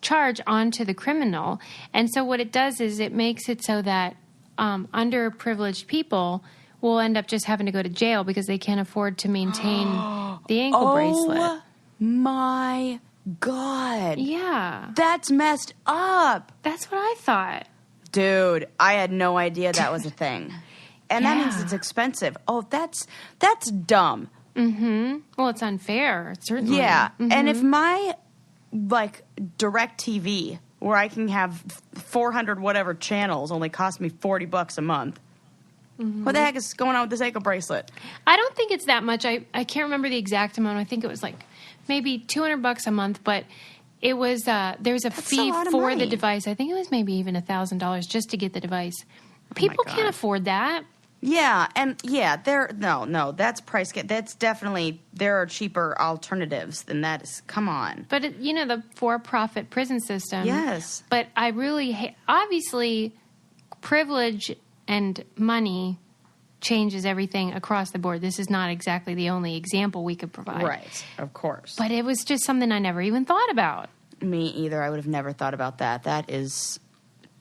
charge onto the criminal. And so what it does is it makes it so that underprivileged people will end up just having to go to jail because they can't afford to maintain the ankle bracelet. Oh my God. Yeah. That's messed up. That's what I thought. Dude, I had no idea that was a thing. And that means it's expensive. Oh, that's dumb. Mm-hmm. Well, it's unfair, certainly. Yeah. Mm-hmm. And if my, direct TV, where I can have 400 whatever channels, only cost me $40 a month, what the heck is going on with this ankle bracelet? I don't think it's that much. I can't remember the exact amount. I think it was maybe $200 a month, but it was there's a fee for the device. I think it was maybe even $1,000 just to get the device. People can't afford that. Yeah, and that's price. That's definitely, there are cheaper alternatives than that. Is, come on. But the for-profit prison system. Yes. But I really obviously privilege and money changes everything across the board. This is not exactly the only example we could provide. Right, of course. But it was just something I never even thought about. Me either. I would have never thought about that. That is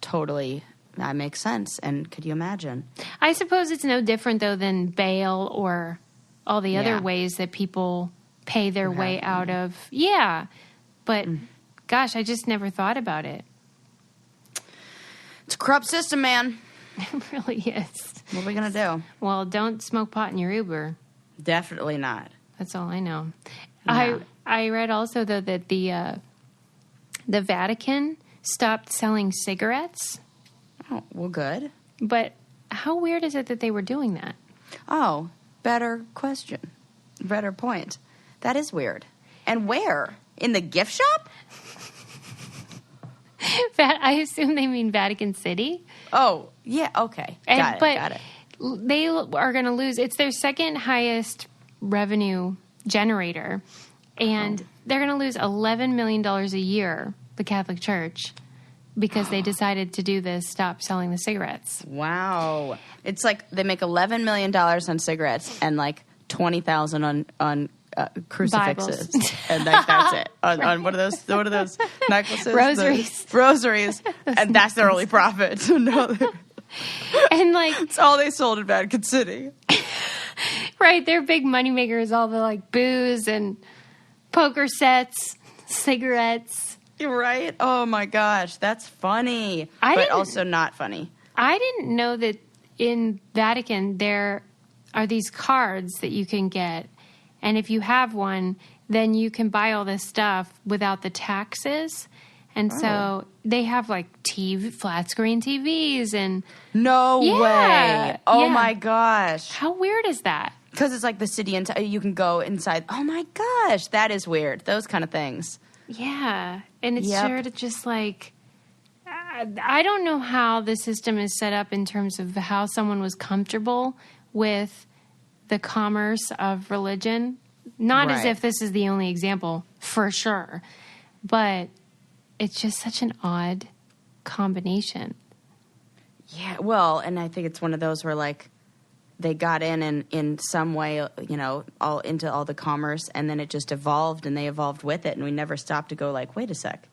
totally, that makes sense. And could you imagine? I suppose it's no different, though, than bail or all the other ways that people pay their way out of. Yeah. But, gosh, I just never thought about it. It's a corrupt system, man. It really is. What are we going to do? Well, don't smoke pot in your Uber. Definitely not. That's all I know. Yeah. I read also, though, that the Vatican stopped selling cigarettes. Oh, well, good. But how weird is it that they were doing that? Oh, better question. Better point. That is weird. And where? In the gift shop? I assume they mean Vatican City. Oh, yeah, okay. Got it. They are going to lose. It's their second highest revenue generator. And they're going to lose $11 million a year, the Catholic Church, because they decided to do this, stop selling the cigarettes. Wow. It's like they make $11 million on cigarettes and $20,000 on crucifixes. And that's it. On what are those necklaces? Rosaries. Rosaries. And that's their only profit. No, and it's all they sold in Vatican City. Right. Their big moneymaker is all the booze and poker sets, cigarettes. You're right. Oh my gosh. That's funny. But also not funny. I didn't know that in Vatican there are these cards that you can get. And if you have one, then you can buy all this stuff without the taxes. And so they have flat screen TVs and... No way. Oh my gosh. How weird is that? Because it's the city and you can go inside. Oh my gosh. That is weird. Those kind of things. Yeah. And it's sure to just I don't know how the system is set up in terms of how someone was comfortable with the commerce of religion. Not as if this is the only example, for sure. But it's just such an odd combination. Yeah, well, and I think it's one of those where they got in some way, all into all the commerce, and then it just evolved, and they evolved with it, and we never stopped to go wait a sec,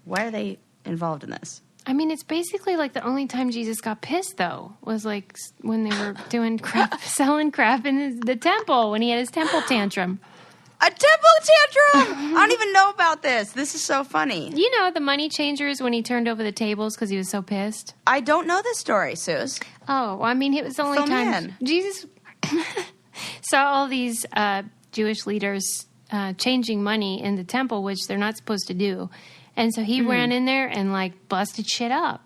why are they involved in this? I mean, it's basically the only time Jesus got pissed, though, was when they were doing crap, selling crap in the temple, when he had his temple tantrum. A temple tantrum! I don't even know about this. This is so funny. The money changers when he turned over the tables because he was so pissed? I don't know this story, Suze. Oh, I mean, it was the only time Jesus saw all these Jewish leaders changing money in the temple, which they're not supposed to do. And so he ran in there and busted shit up.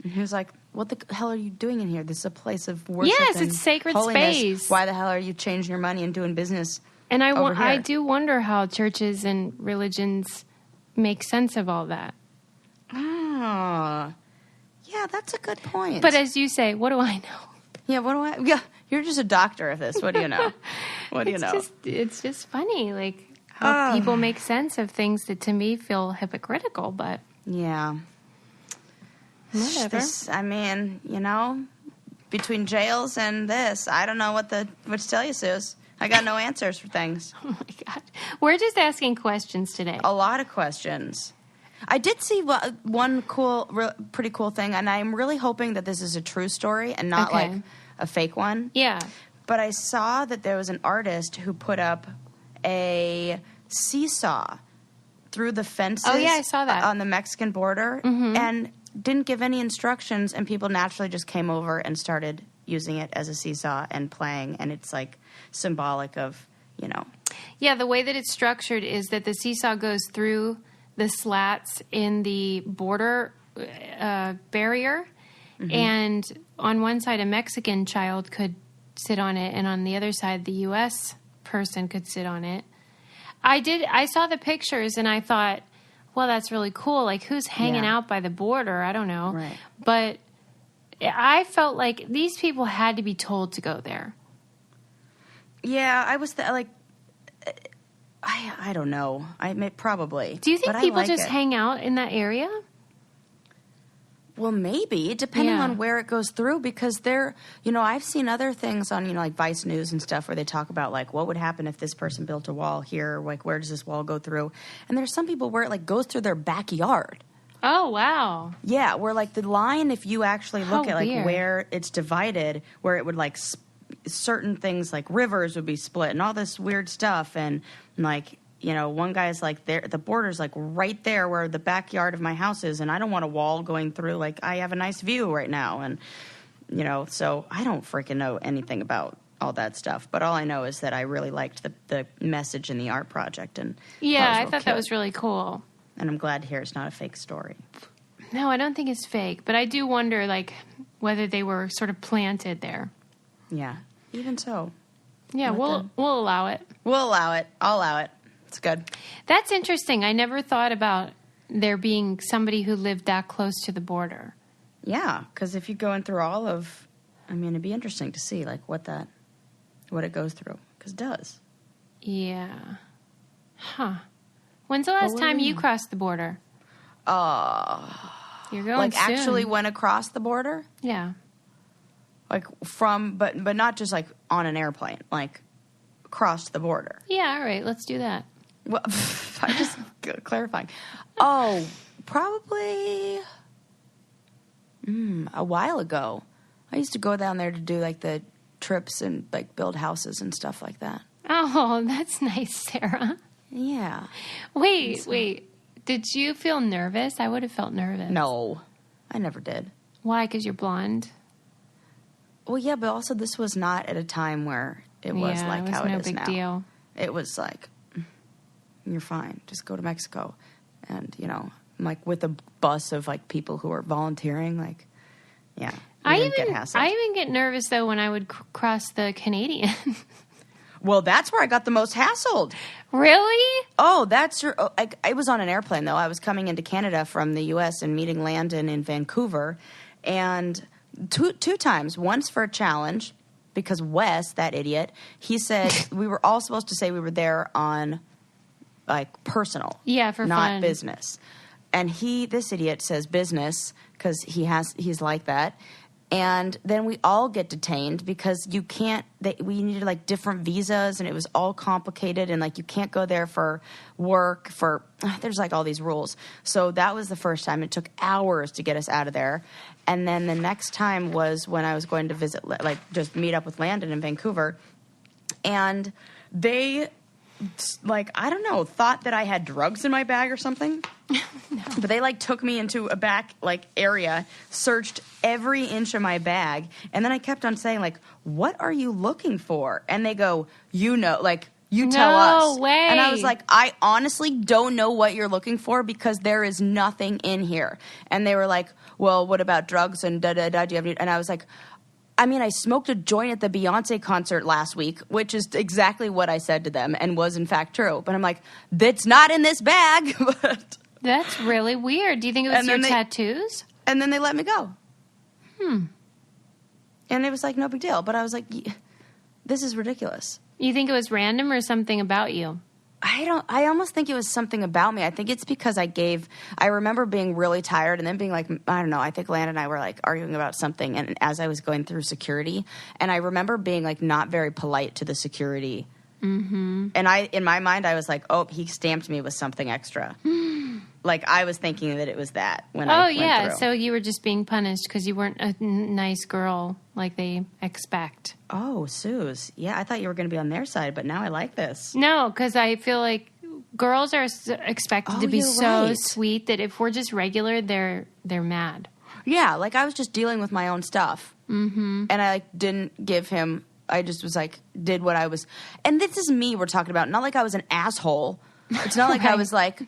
And he was like, what the hell are you doing in here? This is a place of worship. Yes, it's sacred holiness. Space. Why the hell are you changing your money and doing business? And I do wonder how churches and religions make sense of all that. Oh, yeah, that's a good point. But as you say, what do I know? Yeah, Yeah, you're just a doctor of this. What do you know? What do you know? It's just funny, how people make sense of things that to me feel hypocritical, but... Yeah. Whatever. Between jails and this, I don't know what to tell you, Suze. I got no answers for things. Oh, my God. We're just asking questions today. A lot of questions. I did see one pretty cool thing, and I'm really hoping that this is a true story and not a fake one. Yeah. But I saw that there was an artist who put up a seesaw through the fences. Oh, yeah, I saw that. On the Mexican border. Mm-hmm. And didn't give any instructions, and people naturally just came over and started using it as a seesaw and playing, and it's like symbolic of, you know. Yeah, the way that it's structured is that the seesaw goes through the slats in the border barrier, and on one side a Mexican child could sit on it, and on the other side the U.S. person could sit on it. I saw the pictures, and I thought, well, that's really cool. Like, who's hanging out by the border? I don't know. Right. But I felt like these people had to be told to go there. Yeah, I was like, I don't know. Probably. Do you think people just hang out in that area? Well, maybe, depending on where it goes through, because I've seen other things on, like Vice News and stuff where they talk about, like, what would happen if this person built a wall here? Like, where does this wall go through? And there's some people where it, like, goes through their backyard. Oh, wow. Yeah, where, like, the line, if you actually look at, like, where it's divided, where it would, like, certain things, like rivers would be split and all this weird stuff. And, like, one guy's like, the border's like right there where the backyard of my house is, and I don't want a wall going through. Like, I have a nice view right now. And, so I don't freaking know anything about all that stuff. But all I know is that I really liked the message in the art project. And I thought that was really cool. And I'm glad to hear it's not a fake story. No, I don't think it's fake. But I do wonder, like, whether they were sort of planted there. Yeah, even so. Yeah, we'll allow it. We'll allow it. I'll allow it. It's good. That's interesting. I never thought about there being somebody who lived that close to the border. Yeah, because if you're going through it'd be interesting to see, like, what it goes through, because it does. Yeah. Huh. When's the last time you crossed the border? You're going like, soon. Actually went across the border? Yeah. Like, but not just, like, on an airplane, like, crossed the border. Yeah, all right, let's do that. Well, I'm just clarifying. Oh, probably a while ago. I used to go down there to do, like, the trips and, like, build houses and stuff like that. Oh, that's nice, Sarah. Yeah. Wait. Did you feel nervous? I would have felt nervous. No, I never did. Why? Because you're blonde? Well, yeah, but also this was not at a time where it was like how it is now. No big deal. It was like, you're fine. Just go to Mexico. And, I'm like with a bus of, like, people who are volunteering. Like, yeah. I even get nervous, though, when I would cross the Canadian. Well, that's where I got the most hassled. Really? Oh, that's your... I was on an airplane, though. I was coming into Canada from the U.S. and meeting Landon in Vancouver. And two times. Once for a challenge, because Wes, that idiot, he said we were all supposed to say we were there on, like, personal. Yeah, for not fun. Not business. And this idiot says business because he's like that. And then we all get detained because we needed, like, different visas, and it was all complicated, and, like, you can't go there for work, there's, like, all these rules. So that was the first time. It took hours to get us out of there. And then the next time was when I was going to visit, like, just meet up with Landon in Vancouver. And they, like, I don't know, thought that I had drugs in my bag or something. No. But they, like, took me into a back, like, area, searched every inch of my bag, and then I kept on saying, like, what are you looking for? And they go, like, you tell us. No way. And I was like, I honestly don't know what you're looking for because there is nothing in here. And they were like, well, what about drugs and da-da-da? Do you have any? And I was like, I mean, I smoked a joint at the Beyonce concert last week, which is exactly what I said to them and was, in fact, true. But I'm like, that's not in this bag. That's really weird. Do you think it was your tattoos? And then they let me go. And it was like no big deal. But I was like, this is ridiculous. You think it was random or something about you? I almost think it was something about me. I think it's because I remember being really tired and then being like, I don't know, I think Landon and I were, like, arguing about something, and as I was going through security, and I remember being, like, not very polite to the security. Mm-hmm. And in my mind, I was like, oh, he stamped me with something extra. Like, I was thinking that it was that when I went through. So you were just being punished because you weren't a nice girl like they expect. Oh, Suze. Yeah, I thought you were going to be on their side, but now I like this. No, because I feel like girls are expected to be so right. sweet that if we're just regular, they're mad. Yeah, like I was just dealing with my own stuff. Mm-hmm. And I didn't give him, I just was like, did what I was. And this is me we're talking about. Not like I was an asshole. It's not like right. I was like,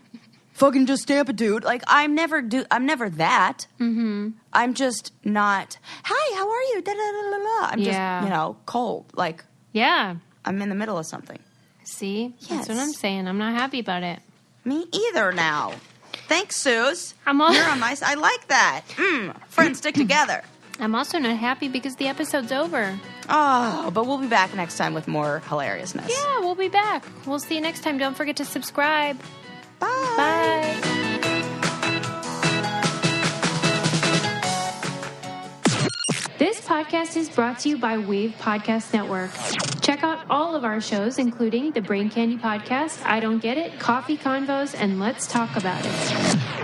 fucking just stamp a dude. Like I'm never that. Mm-hmm. I'm just not, hi, how are you? Da, da, da, da, da. I'm just, cold. Like, yeah, I'm in the middle of something. See? Yes. That's what I'm saying. I'm not happy about it. Me either now. Thanks, Suze. You're on my side. I like that. Friends stick together. I'm also not happy because the episode's over. Oh, but we'll be back next time with more hilariousness. Yeah, we'll be back. We'll see you next time. Don't forget to subscribe. Bye. Bye. This podcast is brought to you by Wave Podcast Network. Check out all of our shows, including the Brain Candy Podcast, I Don't Get It, Coffee Convos, and Let's Talk About It.